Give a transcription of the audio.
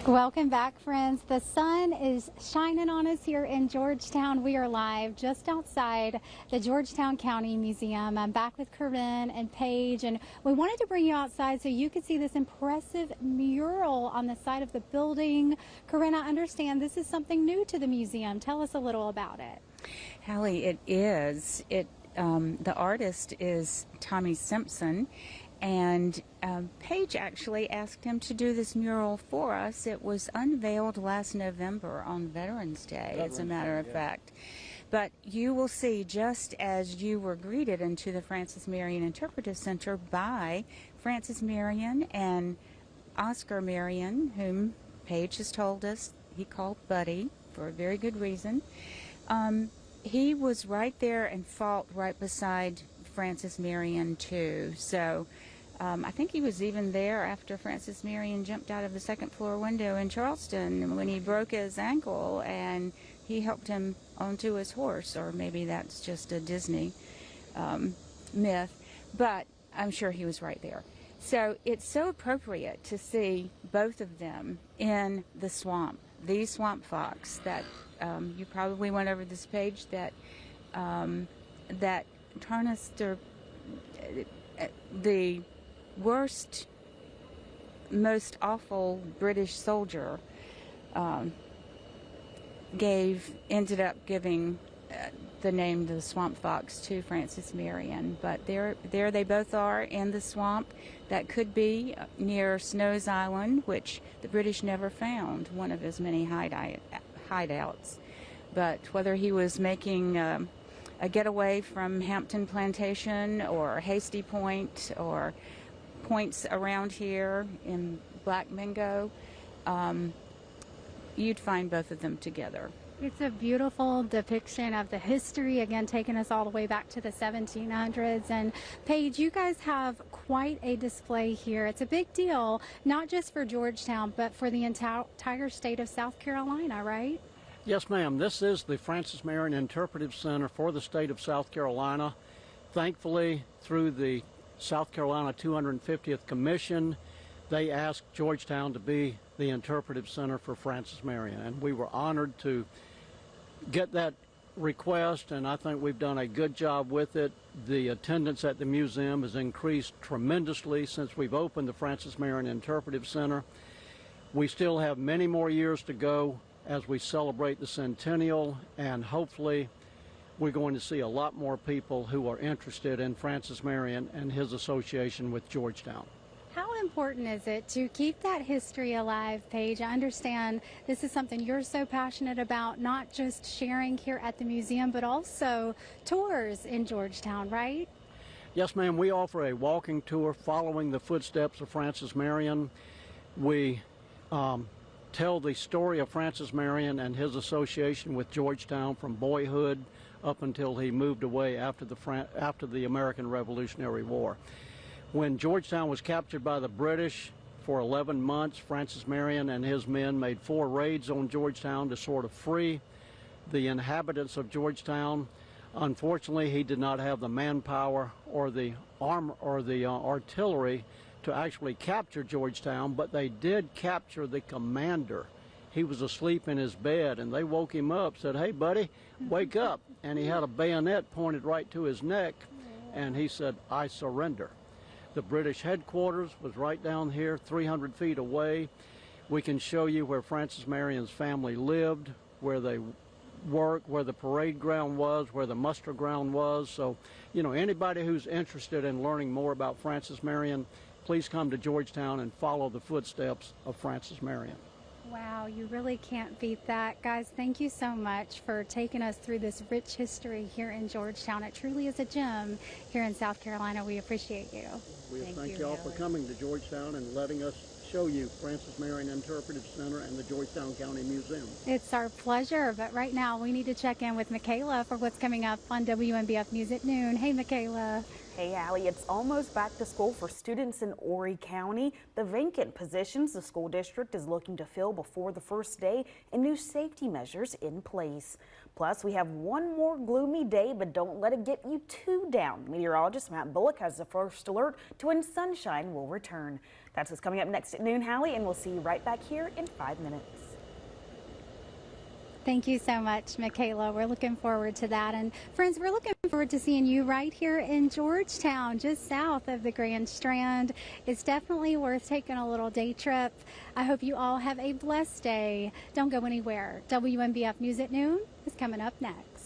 Welcome back, friends. The sun is shining on us here in Georgetown. We are live just outside the Georgetown County Museum. I'm back with Corinne and Paige, and we wanted to bring you outside so you could see this impressive mural on the side of the building. Corinne, I understand this is something new to the museum. Tell us a little about it. Hallie, it is. The artist is Tommy Simpson, and Paige actually asked him to do this mural for us. It was unveiled last November on Veterans Day, as a matter of fact. But you will see, just as you were greeted into the Francis Marion Interpretive Center by Francis Marion and Oscar Marion, whom Paige has told us he called Buddy for a very good reason. He was right there and fought right beside Francis Marion too. So I think he was even there after Francis Marion jumped out of the second floor window in Charleston when he broke his ankle, and he helped him onto his horse, or maybe that's just a Disney myth, but I'm sure he was right there. So it's so appropriate to see both of them in the swamp, these swamp fox that you probably went over this page, that Tarnister, the worst, most awful British soldier, ended up giving the name the swamp fox to Francis Marion. But there they both are in the swamp. That could be near Snow's Island, which the British never found one of his many hideouts. But whether he was making a getaway from Hampton Plantation or Hasty Point or points around here in Black Mingo, you'd find both of them together. It's a beautiful depiction of the history, again, taking us all the way back to the 1700s. And Paige, you guys have quite a display here. It's a big deal, not just for Georgetown, but for the entire state of South Carolina, right? Yes, ma'am. This is the Francis Marion Interpretive Center for the state of South Carolina. Thankfully, through the South Carolina 250th Commission, they asked Georgetown to be the interpretive center for Francis Marion, and we were honored to get that request, and I think we've done a good job with it. The attendance at the museum has increased tremendously since we've opened the Francis Marion Interpretive Center. We still have many more years to go as we celebrate the centennial, and hopefully we're going to see a lot more people who are interested in Francis Marion and his association with Georgetown. How important is it to keep that history alive, Paige? I understand this is something you're so passionate about, not just sharing here at the museum, but also tours in Georgetown, right? Yes, ma'am. We offer a walking tour following the footsteps of Francis Marion. We tell the story of Francis Marion and his association with Georgetown from boyhood up until he moved away after the American Revolutionary War. When Georgetown was captured by the British for 11 months, Francis Marion and his men made 4 raids on Georgetown to sort of free the inhabitants of Georgetown. Unfortunately, he did not have the manpower or the artillery to actually capture Georgetown, but they did capture the commander. He was asleep in his bed, and they woke him up, said, "Hey, buddy, wake up." And he had a bayonet pointed right to his neck, and he said, "I surrender." The British headquarters was right down here, 300 feet away. We can show you where Francis Marion's family lived, where they worked, where the parade ground was, where the muster ground was. So, anybody who's interested in learning more about Francis Marion, please come to Georgetown and follow the footsteps of Francis Marion. Wow, you really can't beat that. Guys, thank you so much for taking us through this rich history here in Georgetown. It truly is a gem here in South Carolina. We appreciate you. We thank you all for coming to Georgetown and letting us show you Francis Marion Interpretive Center and the Georgetown County Museum. It's our pleasure, but right now we need to check in with Michaela for what's coming up on WMBF News at noon. Hey, Michaela. Hey, Allie, it's almost back to school for students in Horry County. The vacant positions the school district is looking to fill before the first day and new safety measures in place. Plus, we have one more gloomy day, but don't let it get you too down. Meteorologist Matt Bullock has the first alert to when sunshine will return. That's what's coming up next at noon, Hallie, and we'll see you right back here in 5 minutes. Thank you so much, Michaela. We're looking forward to that. And friends, we're looking forward to seeing you right here in Georgetown, just south of the Grand Strand. It's definitely worth taking a little day trip. I hope you all have a blessed day. Don't go anywhere. WMBF News at Noon is coming up next.